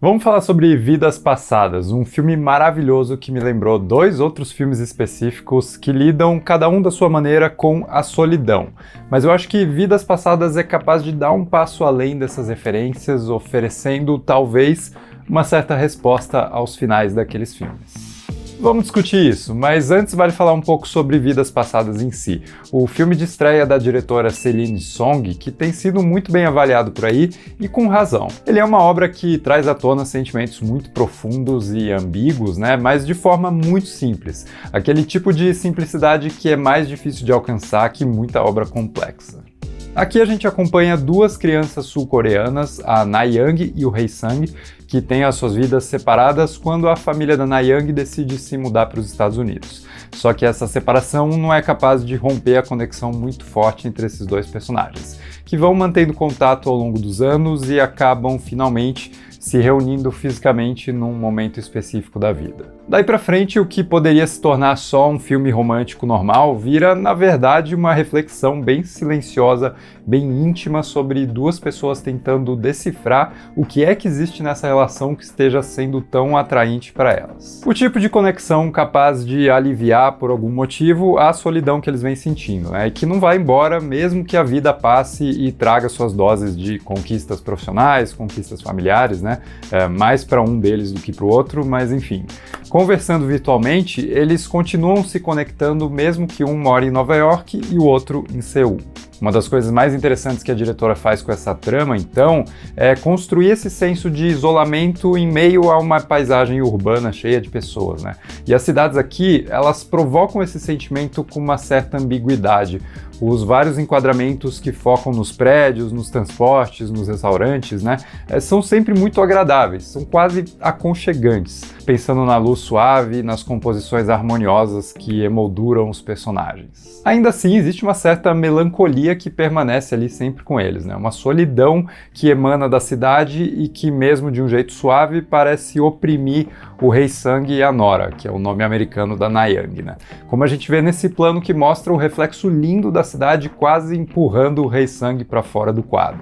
Vamos falar sobre Vidas Passadas, um filme maravilhoso que me lembrou dois outros filmes específicos que lidam, cada um da sua maneira, com a solidão. Mas eu acho que Vidas Passadas é capaz de dar um passo além dessas referências, oferecendo, talvez, uma certa resposta aos finais daqueles filmes. Vamos discutir isso, mas antes vale falar um pouco sobre Vidas Passadas em si. O filme de estreia da diretora Celine Song, que tem sido muito bem avaliado por aí, e com razão. Ele é uma obra que traz à tona sentimentos muito profundos e ambíguos, mas de forma muito simples. Aquele tipo de simplicidade que é mais difícil de alcançar que muita obra complexa. Aqui a gente acompanha duas crianças sul-coreanas, a Na-young e o Hae-sang, que têm as suas vidas separadas quando a família da Na-young decide se mudar para os Estados Unidos. Só que essa separação não é capaz de romper a conexão muito forte entre esses dois personagens, que vão mantendo contato ao longo dos anos e acabam finalmente se reunindo fisicamente num momento específico da vida. Daí pra frente, o que poderia se tornar só um filme romântico normal vira, na verdade, uma reflexão bem silenciosa, bem íntima sobre duas pessoas tentando decifrar o que é que existe nessa relação que esteja sendo tão atraente para elas. O tipo de conexão capaz de aliviar, por algum motivo, a solidão que eles vêm sentindo, e que não vai embora mesmo que a vida passe e traga suas doses de conquistas profissionais, conquistas familiares, mais para um deles do que para o outro, mas enfim. Conversando virtualmente, eles continuam se conectando mesmo que um mora em Nova York e o outro em Seul. Uma das coisas mais interessantes que a diretora faz com essa trama, então, é construir esse senso de isolamento em meio a uma paisagem urbana cheia de pessoas, E as cidades aqui, elas provocam esse sentimento com uma certa ambiguidade. Os vários enquadramentos que focam nos prédios, nos transportes, nos restaurantes, são sempre muito agradáveis, são quase aconchegantes, pensando na luz suave, nas composições harmoniosas que emolduram os personagens. Ainda assim, existe uma certa melancolia que permanece ali sempre com eles, Uma solidão que emana da cidade e que, mesmo de um jeito suave, parece oprimir o Hae-sang e a Nora, que é o nome americano da Na-young, Como a gente vê nesse plano que mostra o reflexo lindo da cidade quase empurrando o Hae-sang para fora do quadro.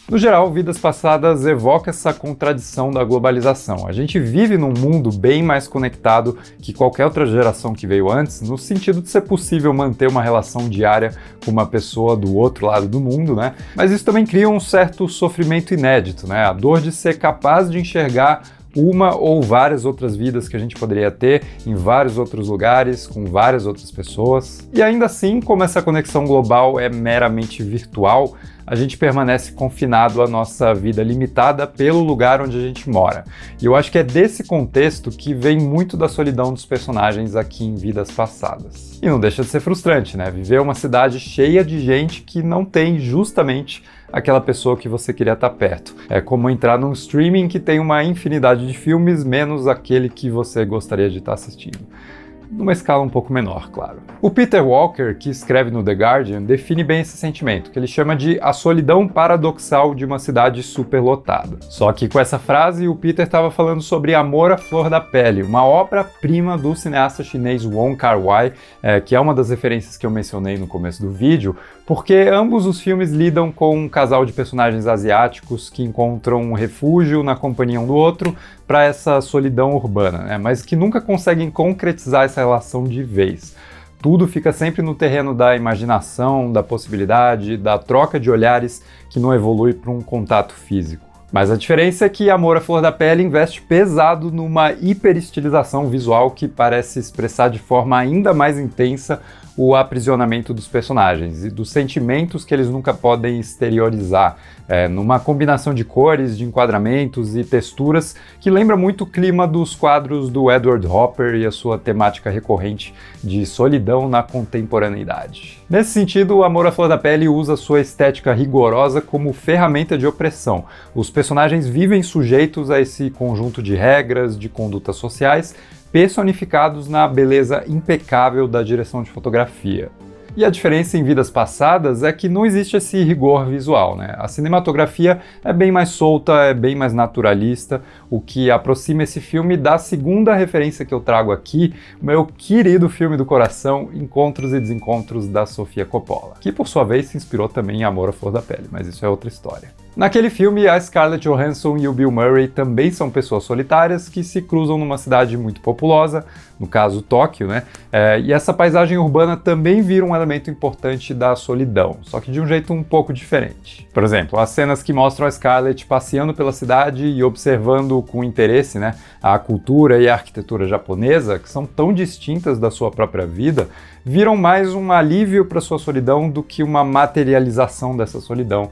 No geral, Vidas Passadas evoca essa contradição da globalização. A gente vive num mundo bem mais conectado que qualquer outra geração que veio antes, no sentido de ser possível manter uma relação diária com uma pessoa do outro lado do mundo, Mas isso também cria um certo sofrimento inédito, A dor de ser capaz de enxergar uma ou várias outras vidas que a gente poderia ter em vários outros lugares, com várias outras pessoas. E ainda assim, como essa conexão global é meramente virtual, a gente permanece confinado à nossa vida limitada pelo lugar onde a gente mora. E eu acho que é desse contexto que vem muito da solidão dos personagens aqui em Vidas Passadas. E não deixa de ser frustrante, Viver uma cidade cheia de gente que não tem justamente aquela pessoa que você queria estar perto. É como entrar num streaming que tem uma infinidade de filmes, menos aquele que você gostaria de estar assistindo. Numa escala um pouco menor, claro. O Peter Walker, que escreve no The Guardian, define bem esse sentimento, que ele chama de a solidão paradoxal de uma cidade superlotada. Só que com essa frase, o Peter estava falando sobre Amor à Flor da Pele, uma obra-prima do cineasta chinês Wong Kar-wai, que é uma das referências que eu mencionei no começo do vídeo, porque ambos os filmes lidam com um casal de personagens asiáticos que encontram um refúgio na companhia um do outro para essa solidão urbana, mas que nunca conseguem concretizar essa relação de vez. Tudo fica sempre no terreno da imaginação, da possibilidade, da troca de olhares que não evolui para um contato físico. Mas a diferença é que Amor à Flor da Pele investe pesado numa hiperestilização visual que parece expressar de forma ainda mais intensa o aprisionamento dos personagens e dos sentimentos que eles nunca podem exteriorizar, numa combinação de cores, de enquadramentos e texturas que lembra muito o clima dos quadros do Edward Hopper e a sua temática recorrente de solidão na contemporaneidade. Nesse sentido, Amor à Flor da Pele usa sua estética rigorosa como ferramenta de opressão. Os personagens vivem sujeitos a esse conjunto de regras, de condutas sociais, personificados na beleza impecável da direção de fotografia. E a diferença em Vidas Passadas é que não existe esse rigor visual, A cinematografia é bem mais solta, é bem mais naturalista, o que aproxima esse filme da segunda referência que eu trago aqui, o meu querido filme do coração, Encontros e Desencontros, da Sofia Coppola, que por sua vez se inspirou também em Amor à Flor da Pele, mas isso é outra história. Naquele filme, a Scarlett Johansson e o Bill Murray também são pessoas solitárias que se cruzam numa cidade muito populosa, no caso Tóquio, né? E essa paisagem urbana também vira um elemento importante da solidão, só que de um jeito um pouco diferente. Por exemplo, as cenas que mostram a Scarlett passeando pela cidade e observando com interesse, né, a cultura e a arquitetura japonesa, que são tão distintas da sua própria vida, viram mais um alívio para sua solidão do que uma materialização dessa solidão,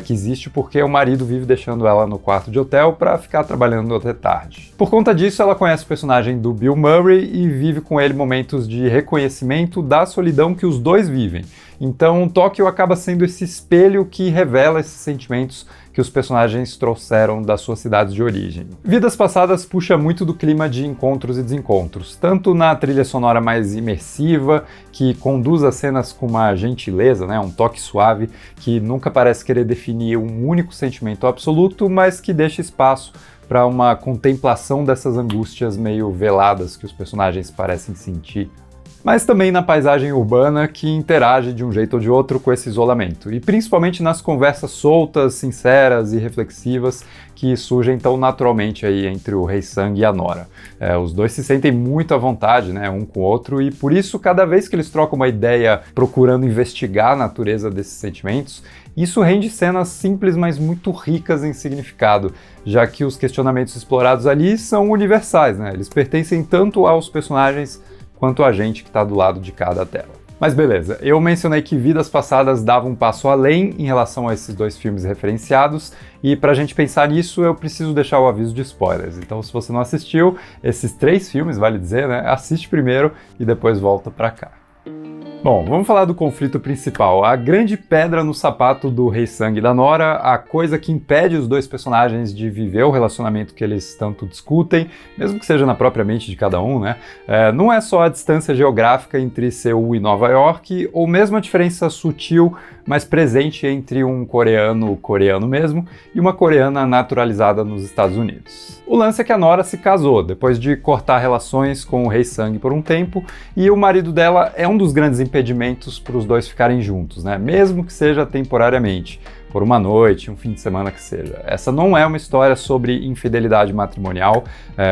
que existe porque o marido vive deixando ela no quarto de hotel para ficar trabalhando até tarde. Por conta disso, ela conhece o personagem do Bill Murray e vive com ele momentos de reconhecimento da solidão que os dois vivem. Então, Tóquio acaba sendo esse espelho que revela esses sentimentos que os personagens trouxeram das suas cidades de origem. Vidas Passadas puxa muito do clima de encontros e desencontros, tanto na trilha sonora mais imersiva, que conduz as cenas com uma gentileza, né, um toque suave, que nunca parece querer definir um único sentimento absoluto, mas que deixa espaço para uma contemplação dessas angústias meio veladas que os personagens parecem sentir. Mas também na paisagem urbana que interage de um jeito ou de outro com esse isolamento, e principalmente nas conversas soltas, sinceras e reflexivas que surgem tão naturalmente aí entre o Rei Sang e a Nora. Os dois se sentem muito à vontade, né, um com o outro, e por isso cada vez que eles trocam uma ideia procurando investigar a natureza desses sentimentos, isso rende cenas simples, mas muito ricas em significado, já que os questionamentos explorados ali são universais, né? Eles pertencem tanto aos personagens quanto a gente que está do lado de cada tela. Mas beleza, eu mencionei que Vidas Passadas dava um passo além em relação a esses dois filmes referenciados, e para a gente pensar nisso eu preciso deixar o aviso de spoilers. Então se você não assistiu esses 3 filmes, vale dizer, né, assiste primeiro e depois volta para cá. Bom, vamos falar do conflito principal, a grande pedra no sapato do Rei Sang e da Nora, a coisa que impede os dois personagens de viver o relacionamento que eles tanto discutem, mesmo que seja na própria mente de cada um, né? Não é só a distância geográfica entre Seul e Nova York, ou mesmo a diferença sutil, mas presente entre um coreano mesmo, e uma coreana naturalizada nos Estados Unidos. O lance é que a Nora se casou, depois de cortar relações com o Rei Sang por um tempo, e o marido dela é um dos grandes impedimentos para os dois ficarem juntos, né? Mesmo que seja temporariamente, por uma noite, um fim de semana que seja. Essa não é uma história sobre infidelidade matrimonial,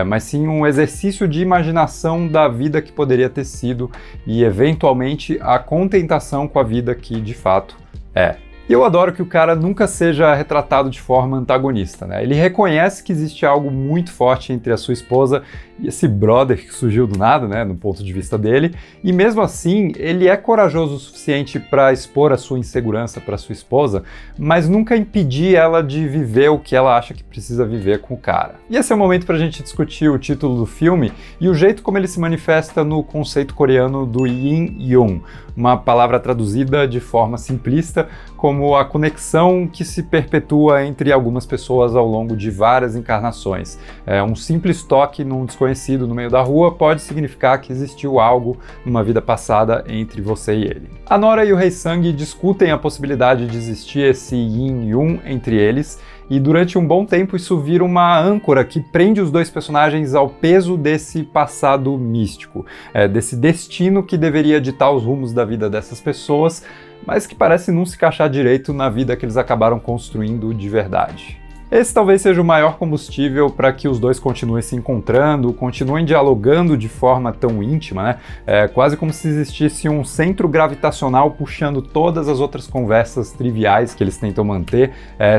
mas sim um exercício de imaginação da vida que poderia ter sido e, eventualmente, a contentação com a vida que, de fato, é. E eu adoro que o cara nunca seja retratado de forma antagonista, né? Ele reconhece que existe algo muito forte entre a sua esposa e esse brother que surgiu do nada, né, no ponto de vista dele, e mesmo assim ele é corajoso o suficiente para expor a sua insegurança para sua esposa, mas nunca impedir ela de viver o que ela acha que precisa viver com o cara. E esse é o momento para a gente discutir o título do filme e o jeito como ele se manifesta no conceito coreano do Yin-Yung, uma palavra traduzida de forma simplista como a conexão que se perpetua entre algumas pessoas ao longo de várias encarnações. Um simples toque num desconhecido no meio da rua pode significar que existiu algo numa vida passada entre você e ele. A Nora e o Rei Sang discutem a possibilidade de existir esse Yin-Yung entre eles, e durante um bom tempo isso vira uma âncora que prende os dois personagens ao peso desse passado místico, desse destino que deveria ditar os rumos da vida dessas pessoas, mas que parece não se encaixar direito na vida que eles acabaram construindo de verdade. Esse talvez seja o maior combustível para que os dois continuem se encontrando, continuem dialogando de forma tão íntima, né? Quase como se existisse um centro gravitacional puxando todas as outras conversas triviais que eles tentam manter,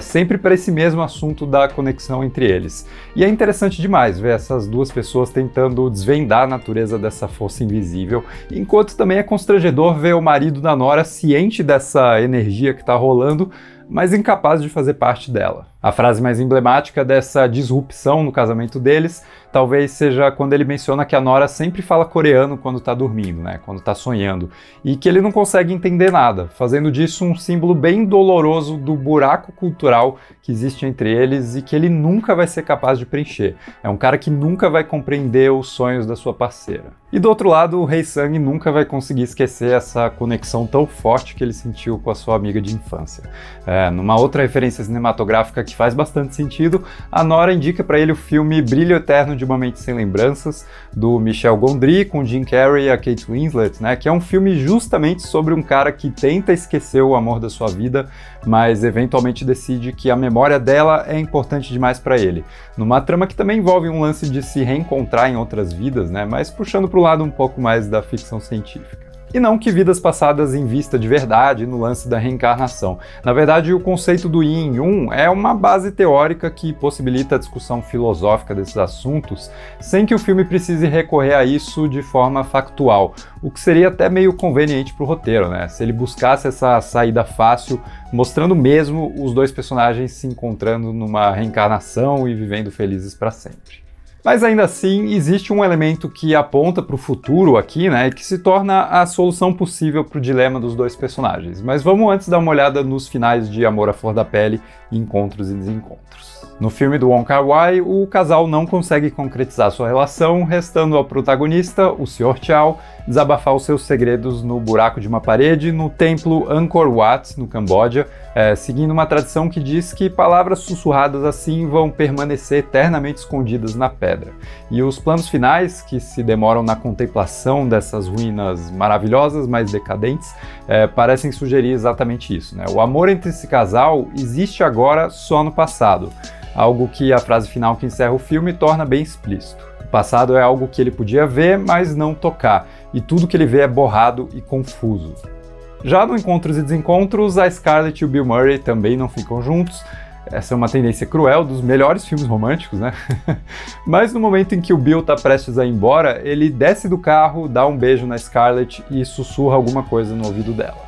sempre para esse mesmo assunto da conexão entre eles. E é interessante demais ver essas duas pessoas tentando desvendar a natureza dessa força invisível, enquanto também é constrangedor ver o marido da Nora ciente dessa energia que está rolando, mas incapaz de fazer parte dela. A frase mais emblemática dessa disrupção no casamento deles talvez seja quando ele menciona que a Nora sempre fala coreano quando tá dormindo, né, quando tá sonhando, e que ele não consegue entender nada, fazendo disso um símbolo bem doloroso do buraco cultural que existe entre eles e que ele nunca vai ser capaz de preencher. É um cara que nunca vai compreender os sonhos da sua parceira. E do outro lado, o Rei Sang nunca vai conseguir esquecer essa conexão tão forte que ele sentiu com a sua amiga de infância. Numa outra referência cinematográfica que realmente faz bastante sentido, a Nora indica para ele o filme Brilho Eterno de uma Mente Sem Lembranças, do Michel Gondry, com Jim Carrey e a Kate Winslet, né, que é um filme justamente sobre um cara que tenta esquecer o amor da sua vida, mas eventualmente decide que a memória dela é importante demais para ele. Numa trama que também envolve um lance de se reencontrar em outras vidas, né, mas puxando para o lado um pouco mais da ficção científica. E não que Vidas Passadas invista de verdade no lance da reencarnação. Na verdade, o conceito do Yin e Yang é uma base teórica que possibilita a discussão filosófica desses assuntos, sem que o filme precise recorrer a isso de forma factual, o que seria até meio conveniente para o roteiro, né? Se ele buscasse essa saída fácil, mostrando mesmo os dois personagens se encontrando numa reencarnação e vivendo felizes para sempre. Mas ainda assim, existe um elemento que aponta para o futuro aqui, né, e que se torna a solução possível para o dilema dos dois personagens. Mas vamos antes dar uma olhada nos finais de Amor à Flor da Pele e Encontros e Desencontros. No filme do Wong Kar-wai, o casal não consegue concretizar sua relação, restando ao protagonista, o Sr. Chow, desabafar os seus segredos no buraco de uma parede no templo Angkor Wat, no Camboja, seguindo uma tradição que diz que palavras sussurradas assim vão permanecer eternamente escondidas na pedra. E os planos finais, que se demoram na contemplação dessas ruínas maravilhosas, mas decadentes, parecem sugerir exatamente isso, né? O amor entre esse casal existe agora só no passado, algo que a frase final que encerra o filme torna bem explícito. O passado é algo que ele podia ver, mas não tocar, e tudo que ele vê é borrado e confuso. Já no Encontros e Desencontros, a Scarlett e o Bill Murray também não ficam juntos. Essa é uma tendência cruel dos melhores filmes românticos, né? Mas no momento em que o Bill tá prestes a ir embora, ele desce do carro, dá um beijo na Scarlett e sussurra alguma coisa no ouvido dela.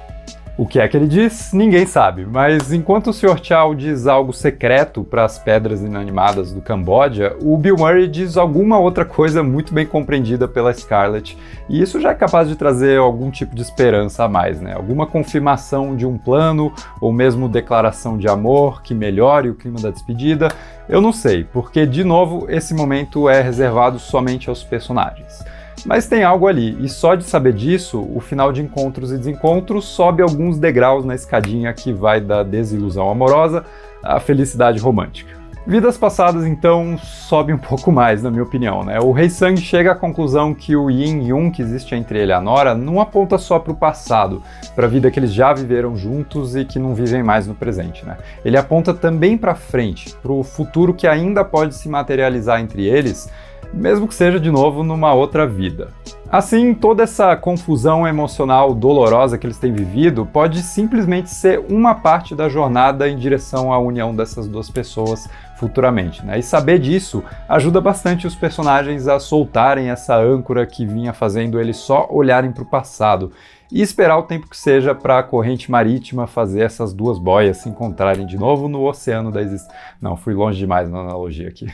O que é que ele diz? Ninguém sabe, mas enquanto o Sr. Chow diz algo secreto para as pedras inanimadas do Camboja, o Bill Murray diz alguma outra coisa muito bem compreendida pela Scarlett, e isso já é capaz de trazer algum tipo de esperança a mais, né? Alguma confirmação de um plano, ou mesmo declaração de amor que melhore o clima da despedida, eu não sei, porque, de novo, esse momento é reservado somente aos personagens. Mas tem algo ali, e só de saber disso, o final de Encontros e Desencontros sobe alguns degraus na escadinha que vai da desilusão amorosa à felicidade romântica. Vidas Passadas, então, sobe um pouco mais, na minha opinião, né? O Hae Sang chega à conclusão que o Yin e Yang que existe entre ele e a Nora não aponta só para o passado, para a vida que eles já viveram juntos e que não vivem mais no presente, né? Ele aponta também para frente, para o futuro que ainda pode se materializar entre eles, mesmo que seja de novo numa outra vida. Assim, toda essa confusão emocional dolorosa que eles têm vivido pode simplesmente ser uma parte da jornada em direção à união dessas duas pessoas futuramente, né? E saber disso ajuda bastante os personagens a soltarem essa âncora que vinha fazendo eles só olharem para o passado e esperar o tempo que seja para a corrente marítima fazer essas duas boias se encontrarem de novo no oceano da existência. Não, fui longe demais na analogia aqui.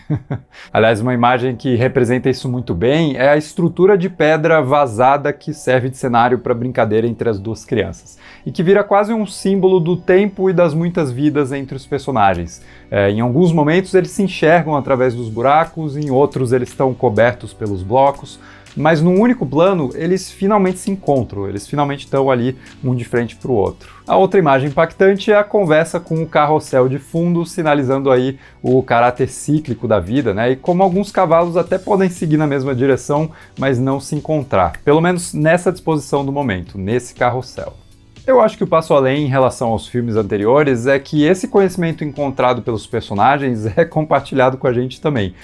Aliás, uma imagem que representa isso muito bem é a estrutura de pedra vazada que serve de cenário para a brincadeira entre as duas crianças, e que vira quase um símbolo do tempo e das muitas vidas entre os personagens. Em alguns momentos eles se enxergam através dos buracos, em outros eles estão cobertos pelos blocos, mas num único plano eles finalmente se encontram, eles finalmente estão ali um de frente para o outro. A outra imagem impactante é a conversa com o carrossel de fundo, sinalizando aí o caráter cíclico da vida, né? E como alguns cavalos até podem seguir na mesma direção, mas não se encontrar, pelo menos nessa disposição do momento, nesse carrossel. Eu acho que o passo além em relação aos filmes anteriores é que esse conhecimento encontrado pelos personagens é compartilhado com a gente também.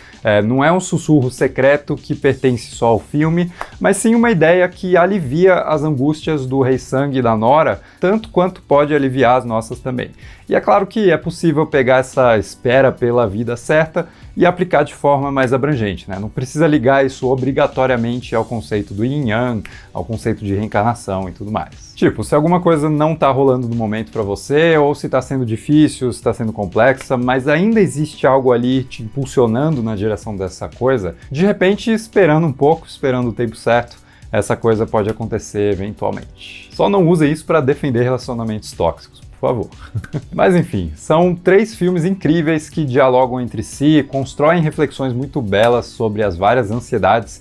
Não é um sussurro secreto que pertence só ao filme, mas sim uma ideia que alivia as angústias do Hae Sang e da Nora, tanto quanto pode aliviar as nossas também. E é claro que é possível pegar essa espera pela vida certa e aplicar de forma mais abrangente, né? Não precisa ligar isso obrigatoriamente ao conceito do Yin Yang, ao conceito de reencarnação e tudo mais. Tipo, se alguma coisa não tá rolando no momento para você, ou se tá sendo difícil, se tá sendo complexa, mas ainda existe algo ali te impulsionando na direção dessa coisa, de repente, esperando um pouco, esperando o tempo certo, essa coisa pode acontecer eventualmente. Só não use isso para defender relacionamentos tóxicos, por favor. Mas enfim, são 3 filmes incríveis que dialogam entre si, constroem reflexões muito belas sobre as várias ansiedades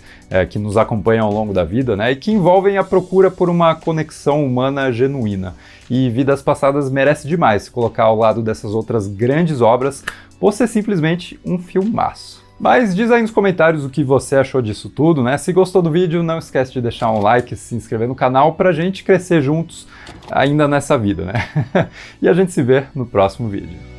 que nos acompanham ao longo da vida, né? E que envolvem a procura por uma conexão humana genuína. E Vidas Passadas merece demais se colocar ao lado dessas outras grandes obras, por ser simplesmente um filmaço. Mas diz aí nos comentários o que você achou disso tudo, né? Se gostou do vídeo, não esquece de deixar um like e se inscrever no canal pra gente crescer juntos ainda nessa vida, né? E a gente se vê no próximo vídeo.